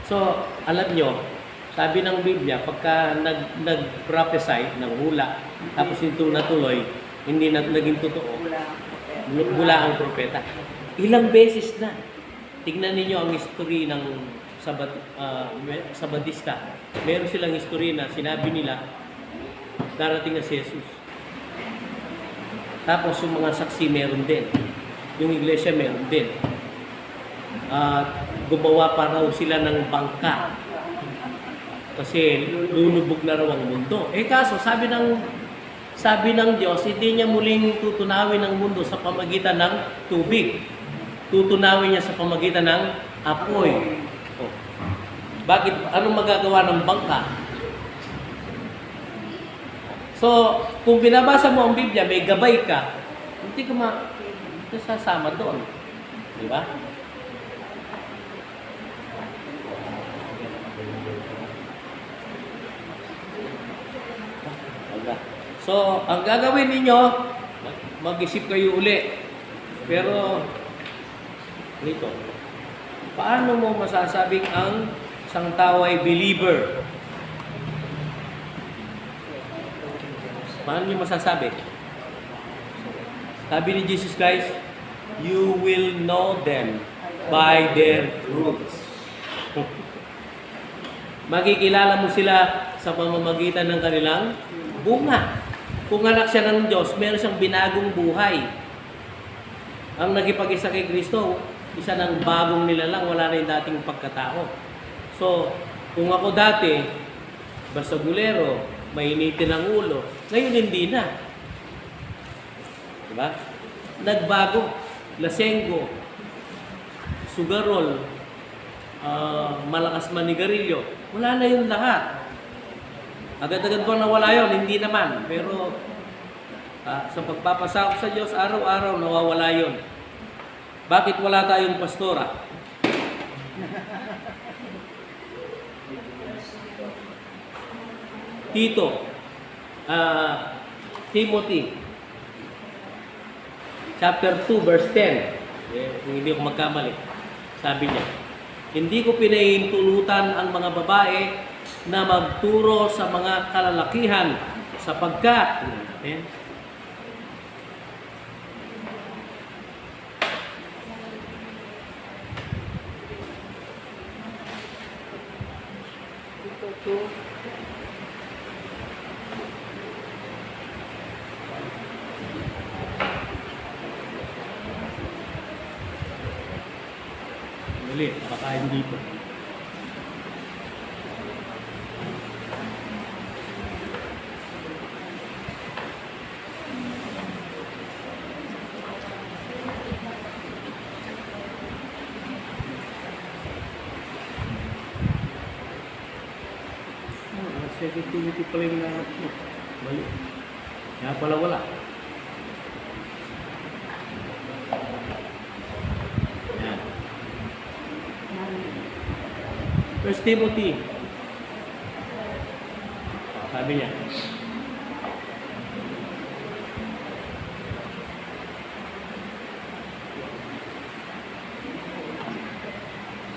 So, alam nyo, sabi ng Biblia, pagka nag-prophesy ng hula, tapos ito natuloy, hindi naging totoo, hula ang propeta. Ilang beses na. Tignan ninyo ang history ng Sabadista. Meron silang history na sinabi nila, darating na si Jesus. Tapos yung mga saksi meron din. Yung iglesia meron din. Gumawa pa raw sila ng bangka. Kasi lulubog na raw ang mundo. Kaso sabi ng Diyos, hindi niya muling tutunawin ang mundo sa pamagitan ng tubig. Tutunawin niya sa pamagitan ng apoy. Bakit? Anong magagawa ng bangka? So, kung binabasa mo ang Biblia, may gabay ka, hindi ka sasama doon. Di ba? So, ang gagawin ninyo, mag-isip kayo uli. Pero, dito, paano mo masasabing ang isang tao ay believer? Paano niyo masasabi? Sabi ni Jesus Christ, you will know them by their fruits. Makikilala mo sila sa pamamagitan ng kanilang bunga. Kung anak siya ng Diyos, meron siyang binagong buhay. Ang nagipag-isa kay Kristo, isa ng bagong nilalang, wala na yung dating pagkatao. So, kung ako dati, basta gulero, mainitin ang ulo, ngayon hindi na. Diba? Nagbago. Lasenggo, sugarol, malakas manigarilyo, wala na yung lahat. Agad-agad ba nawala yun? Hindi naman. Pero sa pagpapasakop sa Diyos, araw-araw nawawala yun. Bakit wala tayong pastora? Timothy, chapter 2, verse 10. Kung hindi ko magkamali, sabi niya, hindi ko pinahintulutan ang mga babae na magturo sa mga kalalakihan sapagkat muli, baka hindi po. Second Timothy pala yung nahanap mo. Mali. Kaya pala wala. Yan. First Timothy. Sabi niya.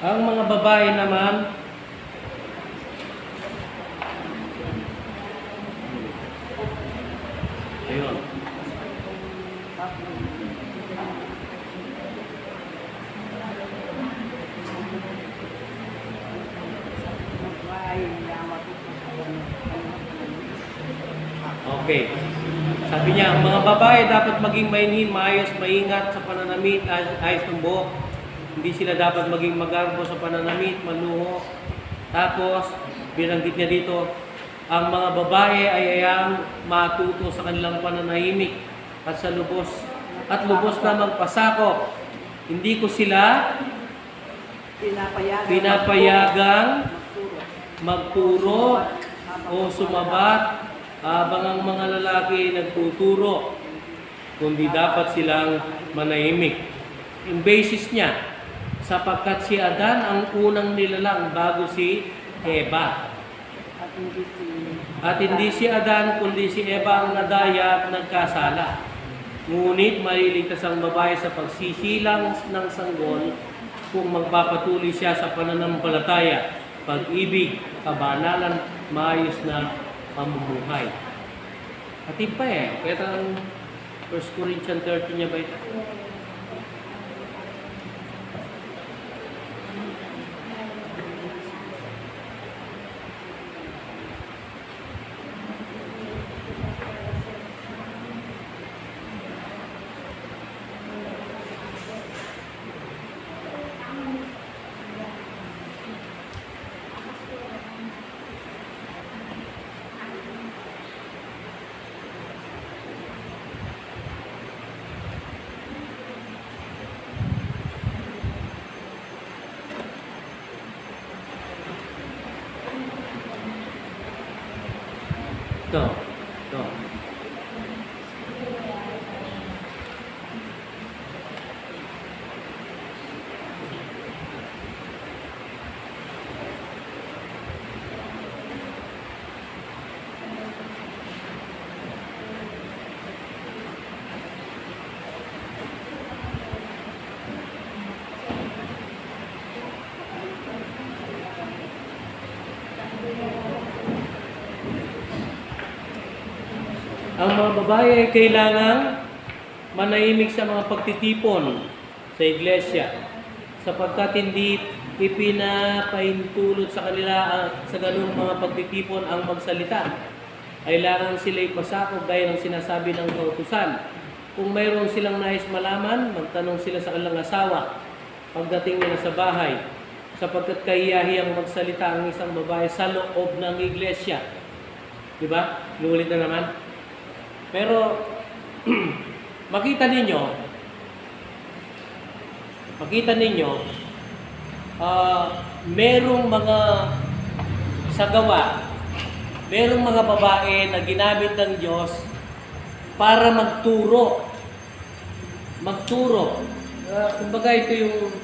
Ang mga babae naman, ayun. Okay. Sabi niya, ang mga babae dapat maging mainhin, maayos, maingat sa pananamit, ayos ng buhok. Hindi sila dapat maging magarbo sa pananamit, maluho. Tapos, binanggit niya dito, ang mga babae ay ayang matuto sa kanilang pananahimik at sa lubos na magpasakop. Hindi ko sila pinapayagang magturo o sumabat habang ang mga lalaki nagtuturo, kundi dapat silang manahimik. Yung basis niya, sapagkat si Adan ang unang nilalang bago si Eva. At hindi si Adan, kundi si Eva ang nadaya at nagkasala. Ngunit maliligtas ang babae sa pagsisilang ng sanggol kung magpapatuloy siya sa pananampalataya, pag-ibig, kabanalan, maayos na pamumuhay. At iba kaya ang 1 Corinthians 13 niya ba ito? Ito. Ang mga babae ay kailangang manahimik sa mga pagtitipon sa iglesia, sapagkat hindi ipinapahintulot sa kanila sa ganung mga pagtitipon ang magsalita. Kailangan sila ipasakop gaya ng sinasabi ng kautusan. Kung mayroon silang nais malaman, magtanong sila sa kanilang asawa pagdating nila sa bahay, sapagkat kahiyahiyang magsalita ang isang babae sa loob ng iglesia. Diba? Inuulit na naman. Pero makita ninyo, merong mga sagawa, merong mga babae na ginamit ng Diyos para magturo. Kumbaga ito yung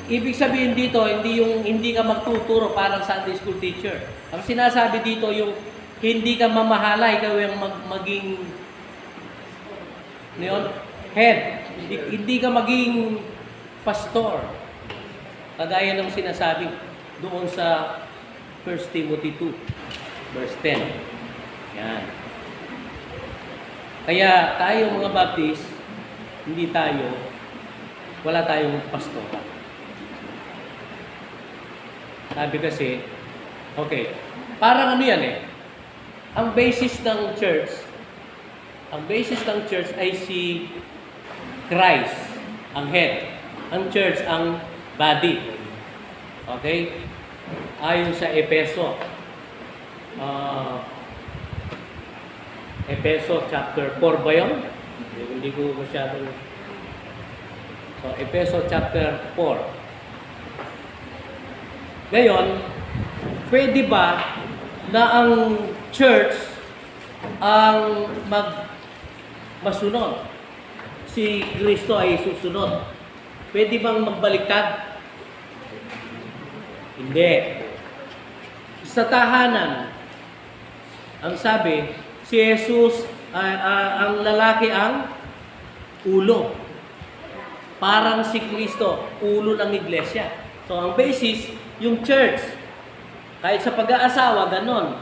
ibig sabihin dito, hindi ka magtuturo parang Sunday school teacher. Ang sinasabi dito yung hindi ka mamahala, ikaw yung maging head. Hindi ka maging pastor. Kagaya ng sinasabi doon sa 1 Timothy 2, verse 10. Yan. Kaya tayo mga Baptist, wala tayong pastor. Sabi kasi, okay, parang ano yan ang basis ng church ay si Christ, ang head. Ang church, ang body. Okay? Ayon sa Efeso. Efeso chapter 4 ba yun? Hindi ko masyadong... So, Efeso chapter 4. Ngayon, pwede ba na ang church ang masunod? Si Kristo ay susunod. Pwede bang magbaliktad? Hindi. Sa tahanan, ang sabi, si Jesus, ang lalaki ang ulo. Parang si Kristo, ulo ng iglesia. So ang basis, yung church. Kahit sa pag-aasawa, ganon.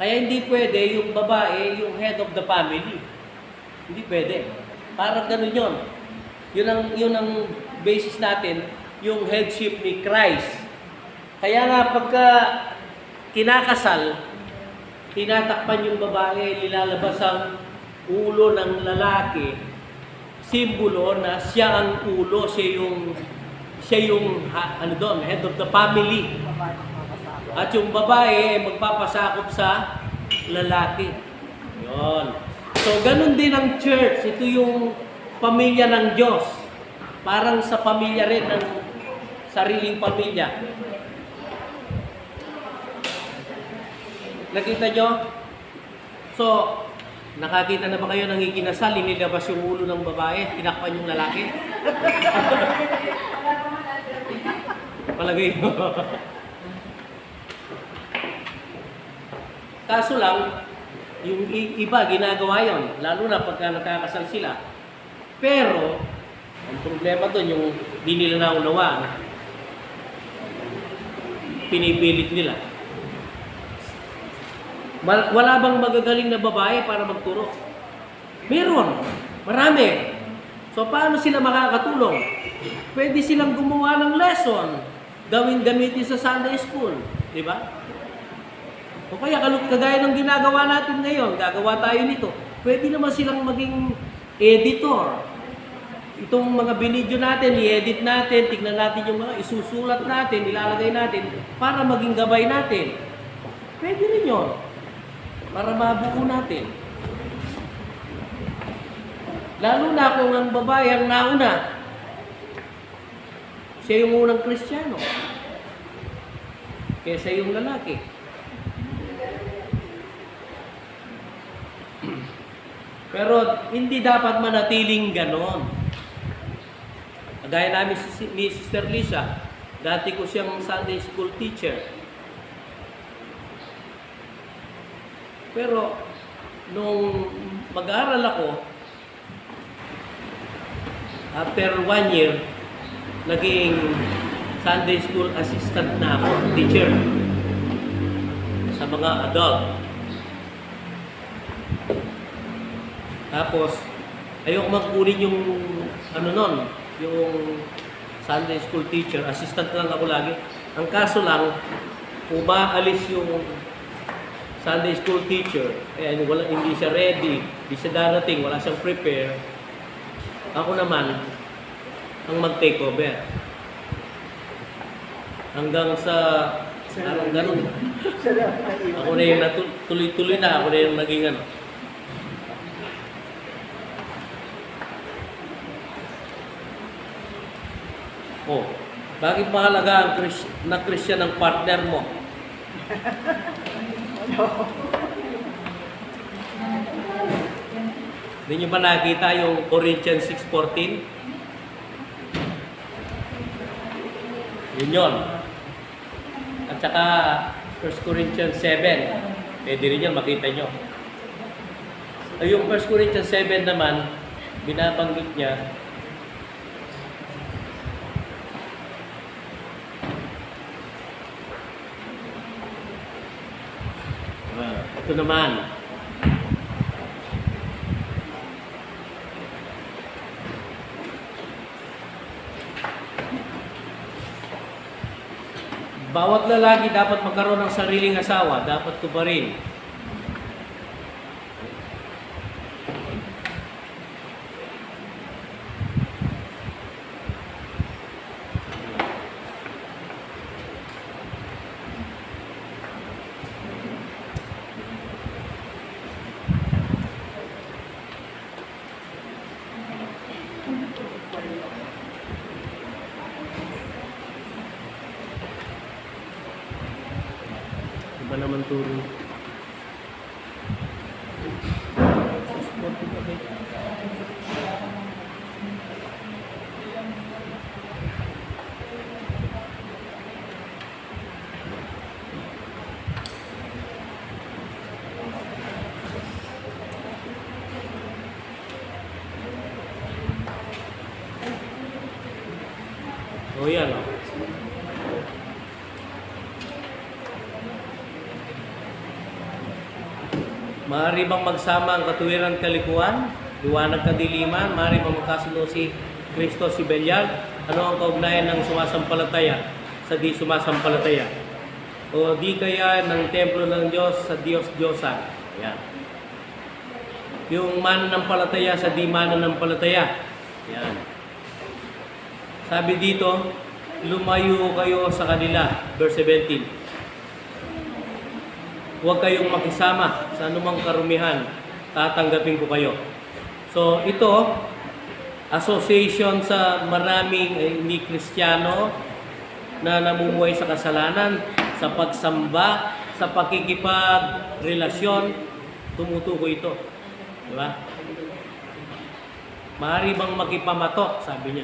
Kaya hindi pwede yung babae, yung head of the family. Hindi pwede. Parang ganon yun. Yun ang basis natin, yung headship ni Christ. Kaya nga pagka kinakasal, tinatakpan yung babae, nilalabas ang ulo ng lalaki, simbolo na siya ang ulo, siya yung head of the family. At yung babae ay magpapasakop sa lalaki. Yon. So, ganun din ang church. Ito yung pamilya ng Diyos. Parang sa pamilya rin ng sariling pamilya. Nakita nyo? So, nakakita na ba kayo ng ikinasal? Inilabas yung ulo ng babae, tinakpan yung lalaki? Palagay mo. Kaso lang, yung iba ginagawa yon, lalo na pagka nakakasal sila. Pero, ang problema doon, yung di nila naunawaan, pinipilit nila. Wala bang magagaling na babae para magturo? Meron. Marami. So, paano sila makakatulong? Pwede silang gumawa ng lesson. Gamitin sa Sunday school. Di ba? O kaya kagaya ng ginagawa natin ngayon, gagawa tayo nito. Pwede naman silang maging editor. Itong mga binidyo natin, i-edit natin, tignan natin yung mga isusulat natin, ilalagay natin, para maging gabay natin. Pwede rin yun. Para mabuo natin. Lalo na kung ang babae ang nauna. Siya yung unang Kristiyano. Kesa yung lalaki. Pero hindi dapat manatiling ganon. Gaya namin ni Sister Lisa, dati ko siyang Sunday school teacher. Pero nung mag-aaral ako, after 1 year, naging Sunday school assistant na ako, teacher sa mga adult. Tapos, ayoko magkunin yung yung Sunday school teacher, assistant lang ako lagi. Ang kaso lang, umaalis yung Sunday school teacher, hindi siya ready, hindi siya darating, wala siyang prepare. Ako naman, ang mag-take over. Hanggang sa, ganun. Ako na yung tuloy-tuloy na, ako na yung naging Oh, bakit mahalaga na Christian ang partner mo? Hindi nyo ba nakita yung Corinthians 6:14? Yun. At saka 1 Corinthians 7. Pwede rin yun, makita nyo. Yung 1 Corinthians 7 naman, binabanggit niya, ito naman. Bawat lalaki dapat magkaroon ng sariling asawa, dapat tuparin. Iba naman turo. O yan, o. Maaari bang magsama ang katuwiran at kalikuan, liwanag kadiliman, maaari bang magkasundo si Kristo si Belial? Ano ang kaugnayan ng sumasampalataya sa di sumasampalataya? O di kaya ng templo ng Diyos sa Diyos-Diyosan? Ayan. Yung mananampalataya sa di mananampalataya. Ayan. Sabi dito, lumayo kayo sa kanila. Verse 17. Huwag kayong makisama sa anumang karumihan. Tatanggapin ko kayo. So, ito, association sa maraming hindi Kristiyano na namumuhay sa kasalanan, sa pagsamba, sa pakikipagrelasyon, tumutukoy ito. Diba? Maaari bang makipamatok, sabi niya.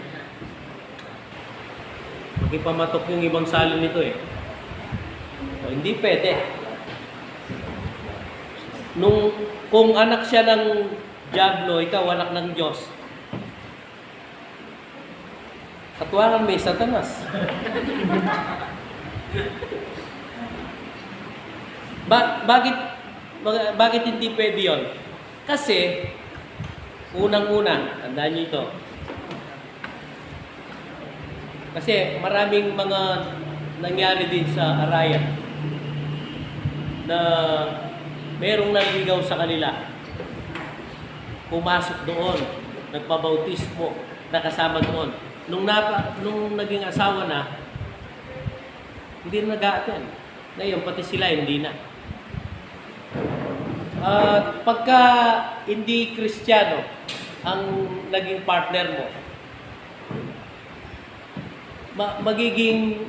Makipamatok yung ibang salin nito eh. So, hindi pwede. Kung anak siya ng Diablo, ikaw anak ng Diyos, katuwangan may Satanas. Bakit hindi pwede yun? Kasi, unang-una, tandaan niyo ito. Kasi maraming mga nangyari din sa Arayat na merong naligaw sa kanila. Pumasok doon, nagpabautismo, nakasama doon. Nung naging asawa na, hindi na nag-a-attend. Ngayon, pati sila hindi na. Pagka hindi Kristiyano ang naging partner mo, magiging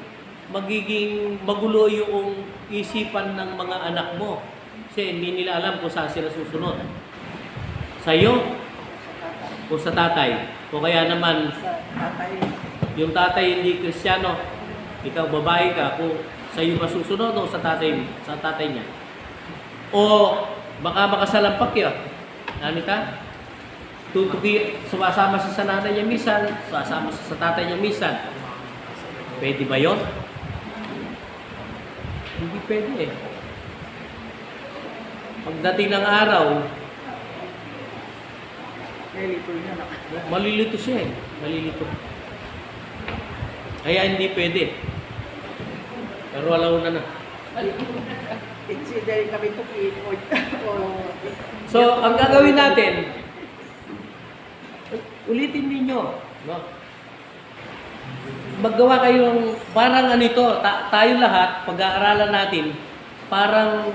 magulo yung isipan ng mga anak mo. Kasi hindi nila alam kung saan sila susunod. Sa'yo o sa tatay. O kaya naman, Sa tatay. yung tatay hindi Kristiyano, ikaw babae ka, kung sa'yo ba susunod o sa tatay niya. O baka makasalampak yun. Nanita? Sumasama siya sa nanay niya minsan, sumasama siya sa tatay niya minsan. Pwede ba yun? Hindi pwede eh. Pagdating ng araw, malilito siya eh. Malilito. Kaya hindi pwede. Pero alaw na. It's either kami to eat or So, ang gagawin natin, ulitin ninyo. No? Maggawa kayong parang anito, tayo lahat, pag-aaralan natin, parang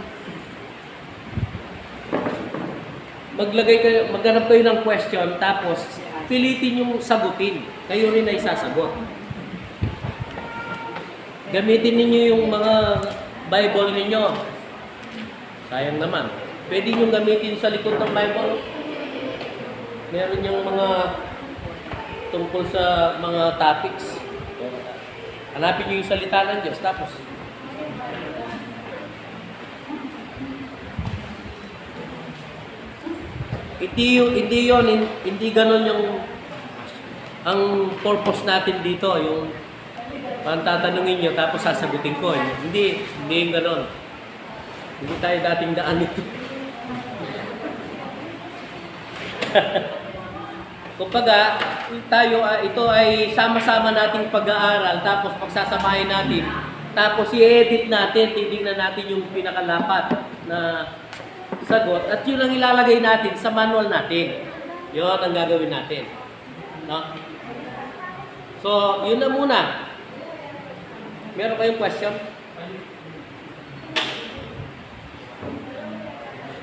maghanap kayo ng question, tapos pilitin yung sagutin. Kayo rin ay sasagot. Gamitin ninyo yung mga Bible ninyo. Sayang naman. Pwede nyo gamitin sa likod ng Bible. Meron yung mga tungkol sa mga topics. Hanapin nyo yung salita ng Diyos. Tapos, hindi ganon yung ang purpose natin dito, yung tatanungin nyo tapos sasagutin ko. Hindi yung ganon. Hindi tayo dating daan nito. Kumbaga, ito ay sama-sama nating pag-aaral, tapos pagsasamahin natin, tapos i-edit natin, titignan natin yung pinakalapat na sagot, at yun ang ilalagay natin sa manual natin. Yun ang gagawin natin. No? So, yun na muna. Meron kayong question?